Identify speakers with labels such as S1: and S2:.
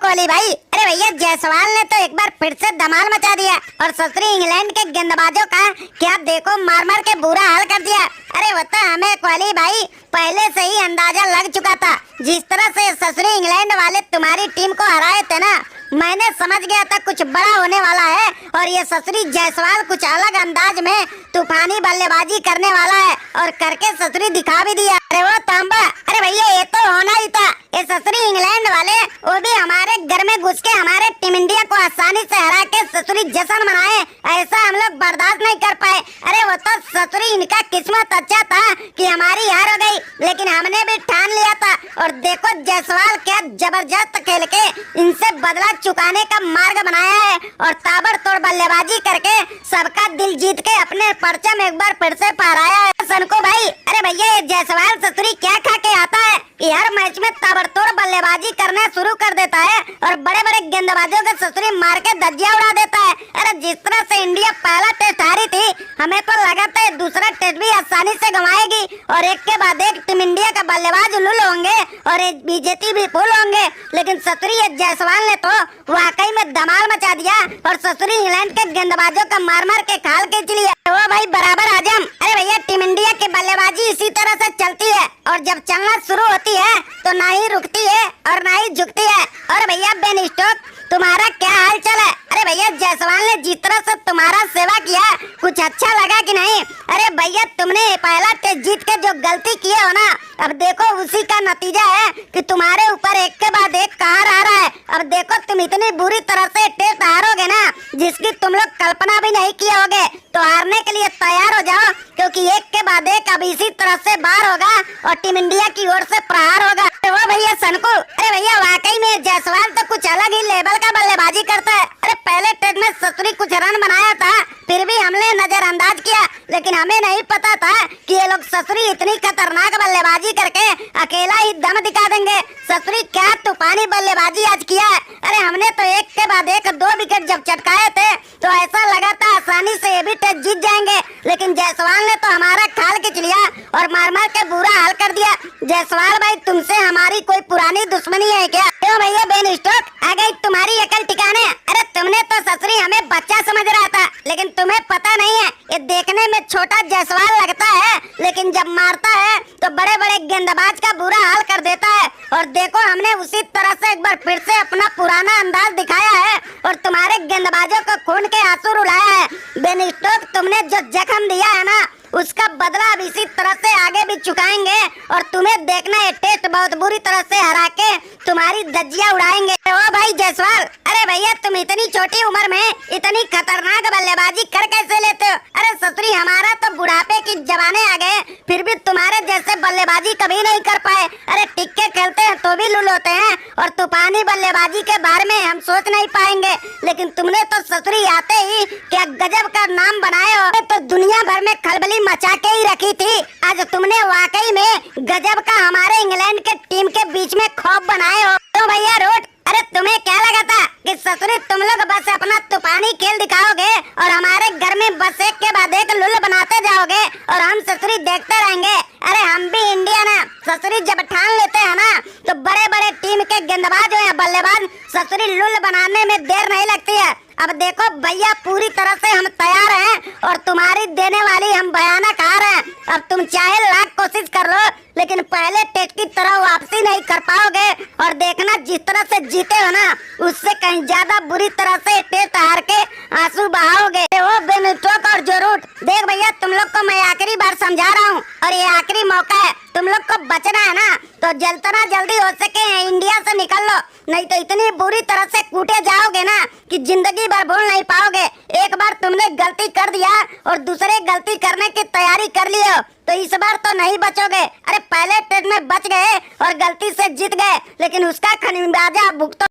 S1: कोहली भाई। अरे भैया जायसवाल ने तो एक बार फिर से धमाल मचा दिया और ससुरी इंग्लैंड के गेंदबाजों का क्या देखो मार मार के बुरा हाल कर दिया। अरे वो तो हमें कोहली भाई पहले से ही अंदाजा लग चुका था। जिस तरह से ससुरी इंग्लैंड वाले तुम्हारी टीम को हराए थे ना, मैंने समझ गया था कुछ बड़ा होने वाला है। और ये ससुरी जायसवाल कुछ अलग अंदाज में तूफानी बल्लेबाजी करने वाला है और करके ससुरी दिखा भी दिया। अरे वो तांबा, अरे भैया ये तो होना ही था। ये ससुरी इंग्लैंड वाले वो भी हमारे घर में घुस के हमारे टीम इंडिया को आसानी से हरा के ससुरी जश्न मनाए, ऐसा हम लोग बर्दाश्त नहीं कर पाए। अरे वो तो ससुरी इनका किस्मत अच्छा था कि हमारी हार हो गई, लेकिन हमने भी ठान लिया था। और देखो जायसवाल क्या जबरदस्त खेल के इनसे बदला चुकाने का मार्ग बनाया है और ताबड़तोड़ बल्लेबाजी करके सबका दिल जीत के अपने परचम एक बार फिर से फहराया है। सनको भाई, अरे भैया ये जायसवाल ससुरी क्या खा के आता है कि हर मैच में ताबड़तोड़ बल्लेबाजी करना शुरू कर देता है और बड़े बड़े गेंदबाजों के ससुरी मार के धज्जियां उड़ा देता है। अरे जिस तरह से इंडिया पहला टेस्ट हारी थी, हमें तो लगा था दूसरा टेस्ट भी आसानी से गंवाएगी और एक के बाद एक टीम इंडिया का बल्लेबाज लुल होंगे और बीजेपी भी फुल होंगे। लेकिन ससुरी जायसवाल ने तो वाकई में धमाल मचा दिया और ससुरी इंग्लैंड के गेंदबाजों का मार मार के खाल खींच लिया। वो भाई बराबर आजम। अरे भैया टीम इंडिया की बल्लेबाजी इसी तरह से चलती है और जब चलना शुरू होती है तो ना ही रुकती है और ना ही झुकती है। और भैया बेन स्टोक, तुम्हारा क्या हाल चाल है? अरे भैया जायसवाल ने जिस तरह से तुम्हारा सेवा किया, कुछ अच्छा लगा कि नहीं? अरे भैया तुमने पहला टेस्ट जीत के जो गलती किए हो ना, अब देखो उसी का नतीजा है कि तुम्हारे ऊपर एक के बाद एक कहर आ रहा है। अब देखो तुम इतनी बुरी तरह से टेस्ट हारोगे ना, जिसकी तुम लोग कल्पना भी नहीं किए होगे। तो हारने के लिए तैयार हो जाओ, क्योंकि एक के बाद एक अब इसी तरह से बाहर होगा और टीम इंडिया की ओर से प्रहार होगा। वो भैया सनकू, अरे भैया वाकई में जायसवाल तो कुछ अलग ही लेवल का बल्लेबाजी करता है। अरे पहले टेस्ट में ससुरी कुछ रन बनाया था, फिर भी हमने नजरअंदाज किया, लेकिन हमें नहीं पता था कि ये लोग ससुरी इतनी खतरनाक बल्लेबाजी करके अकेला ही दम दिखा देंगे। ससुरी क्या तूफानी बल्लेबाजी आज किया है। अरे हमने तो एक के बाद एक 2 विकेट जब चटकाए थे तो ऐसा लगा था आसानी से ये भी टेस्ट जीत जाएंगे, लेकिन जायसवाल ने तो हमारा खाल खींच लिया और मार मार के बुरा हाल कर दिया। जायसवाल भाई तुमसे हमारी कोई पुरानी दुश्मनी है क्या? क्यों भैया बेन स्टोक, आ गई तुम्हारी अकल ठिकाने? अरे तुमने तो ससुरी हमें बच्चा समझ रहा था, लेकिन तुम्हें पता नहीं है ये देखने में छोटा जायसवाल लगता है, लेकिन जब मारता है तो बड़े बड़े गेंदबाज का बुरा हाल कर देता है। और देखो हमने उसी तरह से एक बार फिर से अपना पुराना अंदाज दिखाया है और तुम्हारे गेंदबाजों को खून के आंसू रुलाया है। बेन स्टोक, तुमने जो जख्म दिया है ना, उसका बदला अब इसी तरह से आगे भी चुकाएंगे और तुम्हें देखना है टेस्ट बहुत बुरी तरह से हरा के तुम्हारी धज्जियां उड़ाएंगे। ओ भाई जायसवाल, अरे भैया तुम इतनी छोटी उम्र में इतनी खतरनाक बल्लेबाजी कर कैसे लेते हो? अरे ससुरी हमारा तो बुढ़ापे की जवाने आ गए, फिर भी तुम्हारे जैसे बल्लेबाजी कभी नहीं कर पाए। अरे टिक के खेलते हैं तो भी लुल होते हैं और तूफानी बल्लेबाजी के बारे में हम सोच नहीं पाएंगे, लेकिन तुमने तो ससुरी आते ही क्या गजब का नाम बनाए हो, तो दुनिया भर में खलबली मचा के ही रखी थी। आज तुमने वाकई में गजब का हमारे इंग्लैंड के टीम के बीच में खौफ बनाए हो। तो भैया रोट, अरे तुम्हें क्या लगा था कि ससुरी तुम लोग बस अपना तूफानी खेल दिखाओगे और हमारे घर में बस एक के बाद एक लुल बनाते जाओगे और हम ससुरी देखते रहेंगे? अरे हम भी इंडिया ना, ससुरी जब ठान लेते हैं ना तो बड़े बड़े टीम के गेंदबाज या बल्लेबाज ससुरी लुल बनाने में देर नहीं लगती है। अब देखो भैया पूरी तरह से हम तैयार हैं और तुम्हारी देने वाली हम भयानक हार हैं। अब तुम चाहे लाख कोशिश कर लो, लेकिन पहले टेस्ट की तरह वापसी नहीं कर पाओगे और देखना जिस तरह से जीते हो ना, उससे कहीं ज्यादा बुरी तरह से टेस्ट हार के आंसू बहाओगे। वो बेन स्टोक और जोरूट, देख भैया तुम लोग को मैं आखिरी बार समझा रहा हूँ और ये आखिरी मौका है, तुम लोग को बचना है ना तो जितना जल्दी हो सके इंडिया से निकल लो, नहीं तो इतनी बुरी तरह से कूटे जाओगे ना कि जिंदगी भर भूल नहीं पाओगे। एक बार तुमने गलती कर दिया और दूसरे गलती करने की तैयारी कर ली हो तो इस बार तो नहीं बचोगे। अरे पहले टेस्ट में बच गए और गलती से जीत गए, लेकिन उसका खमियाजा भुगतो